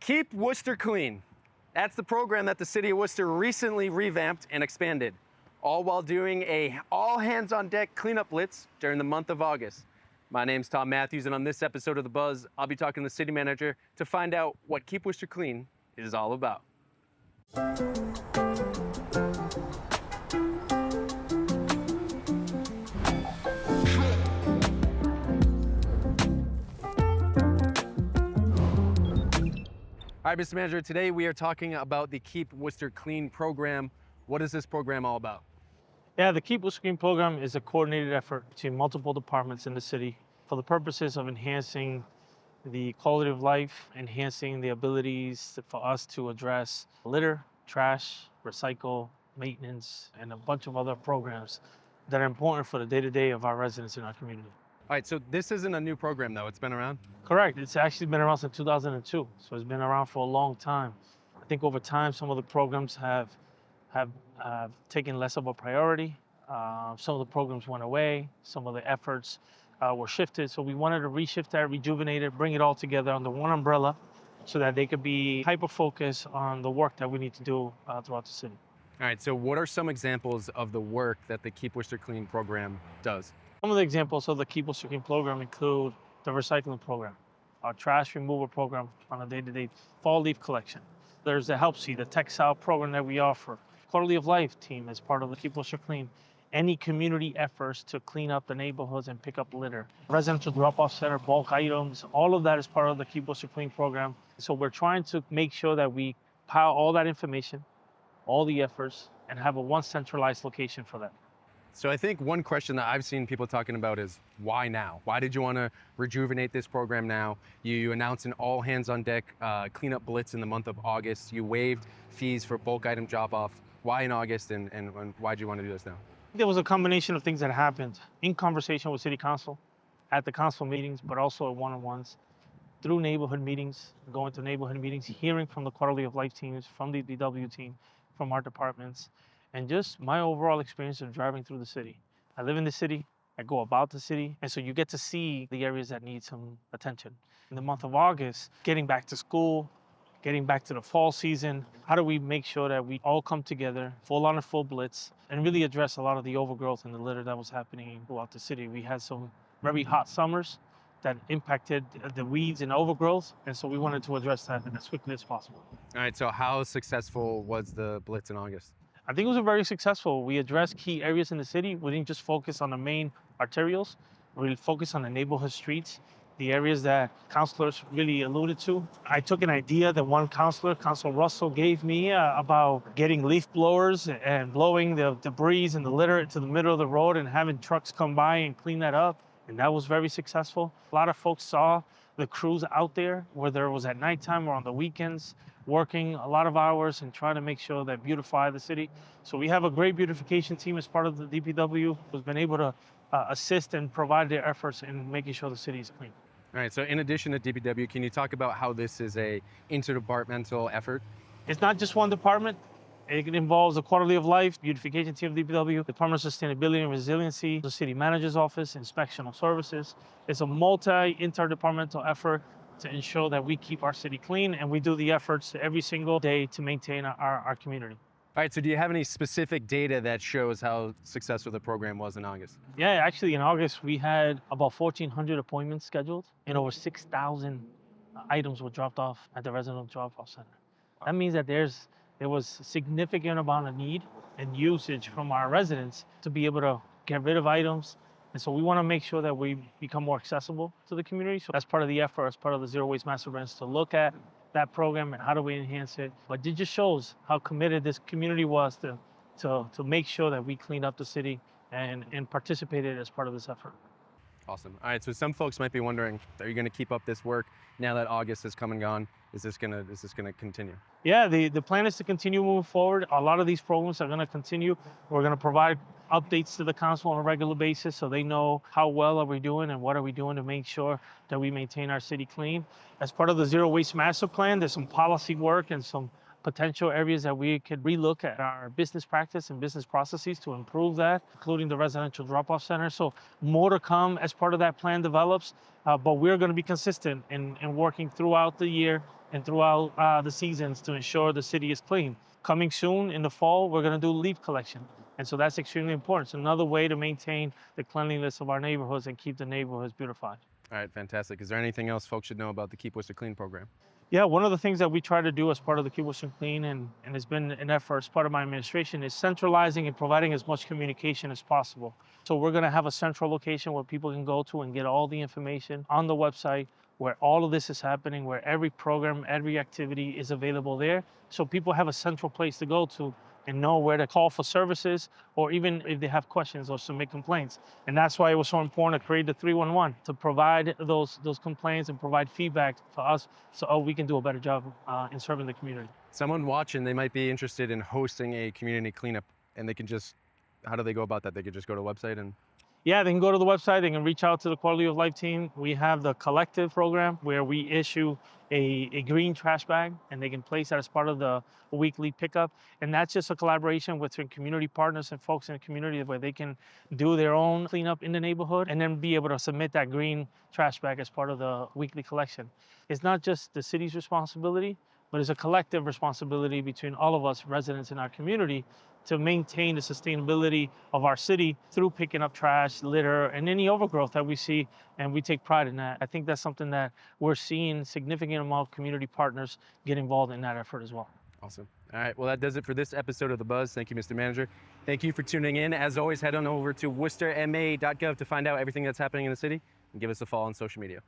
Keep Worcester Clean. That's the program that the city of Worcester recently revamped and expanded, all while doing a all-hands-on-deck cleanup blitz during the month of August. My name's Tom Matthews, and on this episode of The Buzz, I'll be talking to the city manager to find out what Keep Worcester Clean is all about. All right, Mr. Manager, today we are talking about the Keep Worcester Clean program. What is this program all about? Yeah, the Keep Worcester Clean program is a coordinated effort between multiple departments in the city for the purposes of enhancing the quality of life, enhancing the abilities for us to address litter, trash, recycle, maintenance, and a bunch of other programs that are important for the day-to-day of our residents in our community. All right, so this isn't a new program though, it's been around? Correct, it's actually been around since 2002, so it's been around for a long time. I think over time, some of the programs have taken less of a priority. Some of the programs went away, some of the efforts were shifted, so we wanted to reshift that, rejuvenate it, bring it all together under one umbrella so that they could be hyper-focused on the work that we need to do throughout the city. All right, so what are some examples of the work that the Keep Worcester Clean program does? Some of the examples of the Keep Worcester Clean program include the recycling program, our trash removal program on a day-to-day fall leaf collection. There's the Help See, the textile program that we offer, Quality of Life team as part of the Keep Worcester Clean, any community efforts to clean up the neighborhoods and pick up litter, residential drop-off center, bulk items, all of that is part of the Keep Worcester Clean program. So we're trying to make sure that we pile all that information, all the efforts, and have a one centralized location for that. So I think one question that I've seen people talking about is why now? Why did you want to rejuvenate this program now? You announced an all hands on deck cleanup blitz in the month of August. You waived fees for bulk item drop off. Why in August and why did you want to do this now? There was a combination of things that happened in conversation with City Council, at the council meetings, but also at one-on-ones, through neighborhood meetings, going to neighborhood meetings, hearing from the Quality of Life teams, from the DW team, from our departments, and just my overall experience of driving through the city. I live in the city, I go about the city, and so you get to see the areas that need some attention. In the month of August, getting back to school, getting back to the fall season, how do we make sure that we all come together, full on a full blitz, and really address a lot of the overgrowth and the litter that was happening throughout the city. We had some very hot summers that impacted the weeds and overgrowth, and so we wanted to address that as quickly as possible. All right, so how successful was the blitz in August? I think it was very successful. We addressed key areas in the city. We didn't just focus on the main arterials. We really focused on the neighborhood streets, the areas that councilors really alluded to. I took an idea that one councilor, Councilor Russell, gave me about getting leaf blowers and blowing the debris and the litter into the middle of the road and having trucks come by and clean that up. And that was very successful. A lot of folks saw the crews out there, whether it was at nighttime or on the weekends, working a lot of hours and trying to make sure that beautify the city. So we have a great beautification team as part of the DPW who's been able to assist and provide their efforts in making sure the city is clean. All right, so in addition to DPW, can you talk about how this is a interdepartmental effort? It's not just one department. It involves the Quality of Life, beautification team of DPW, Department of Sustainability and Resiliency, the City Manager's Office, Inspectional Services. It's a multi-interdepartmental effort to ensure that we keep our city clean, and we do the efforts every single day to maintain our community. All right, so do you have any specific data that shows how successful the program was in August? Yeah, actually in August, we had about 1,400 appointments scheduled and over 6,000 items were dropped off at the residential drop-off center. That means that there was a significant amount of need and usage from our residents to be able to get rid of items. And so we want to make sure that we become more accessible to the community. So that's part of the effort, as part of the Zero Waste Master Plan, to look at that program and how do we enhance it. But it just shows how committed this community was to make sure that we cleaned up the city and participated as part of this effort. Awesome. All right, so some folks might be wondering, are you going to keep up this work now that August has come and gone? Is this going to continue? Yeah, the plan is to continue moving forward. A lot of these programs are going to continue. We're going to provide updates to the council on a regular basis so they know how well are we doing and what are we doing to make sure that we maintain our city clean. As part of the Zero Waste Master Plan, there's some policy work and some potential areas that we could relook at our business practice and business processes to improve that, including the residential drop-off center. So more to come as part of that plan develops, but we're going to be consistent in working throughout the year and throughout the seasons to ensure the city is clean. Coming soon in the fall, we're going to do leaf collection. And so that's extremely important. It's another way to maintain the cleanliness of our neighborhoods and keep the neighborhoods beautified. All right, fantastic. Is there anything else folks should know about the Keep Worcester Clean program? Yeah, one of the things that we try to do as part of the Keep Worcester Clean, and it's been an effort as part of my administration, is centralizing and providing as much communication as possible. So we're going to have a central location where people can go to and get all the information on the website, where all of this is happening, where every program, every activity is available there. So people have a central place to go to and know where to call for services, or even if they have questions or submit complaints. And that's why it was so important to create the 311 to provide those complaints and provide feedback for us so we can do a better job in serving the community. Someone watching, they might be interested in hosting a community cleanup, and they can just, how do they go about that? They could just go to the website and... Yeah, they can go to the website, they can reach out to the Quality of Life team. We have the collective program where we issue a green trash bag, and they can place that as part of the weekly pickup. And that's just a collaboration with community partners and folks in the community where they can do their own cleanup in the neighborhood and then be able to submit that green trash bag as part of the weekly collection. It's not just the city's responsibility, but it's a collective responsibility between all of us residents in our community to maintain the sustainability of our city through picking up trash, litter, and any overgrowth that we see, and we take pride in that. I think that's something that we're seeing significant amount of community partners get involved in that effort as well. Awesome. All right, well, that does it for this episode of The Buzz. Thank you, Mr. Manager. Thank you for tuning in. As always, head on over to worcesterma.gov to find out everything that's happening in the city, and give us a follow on social media.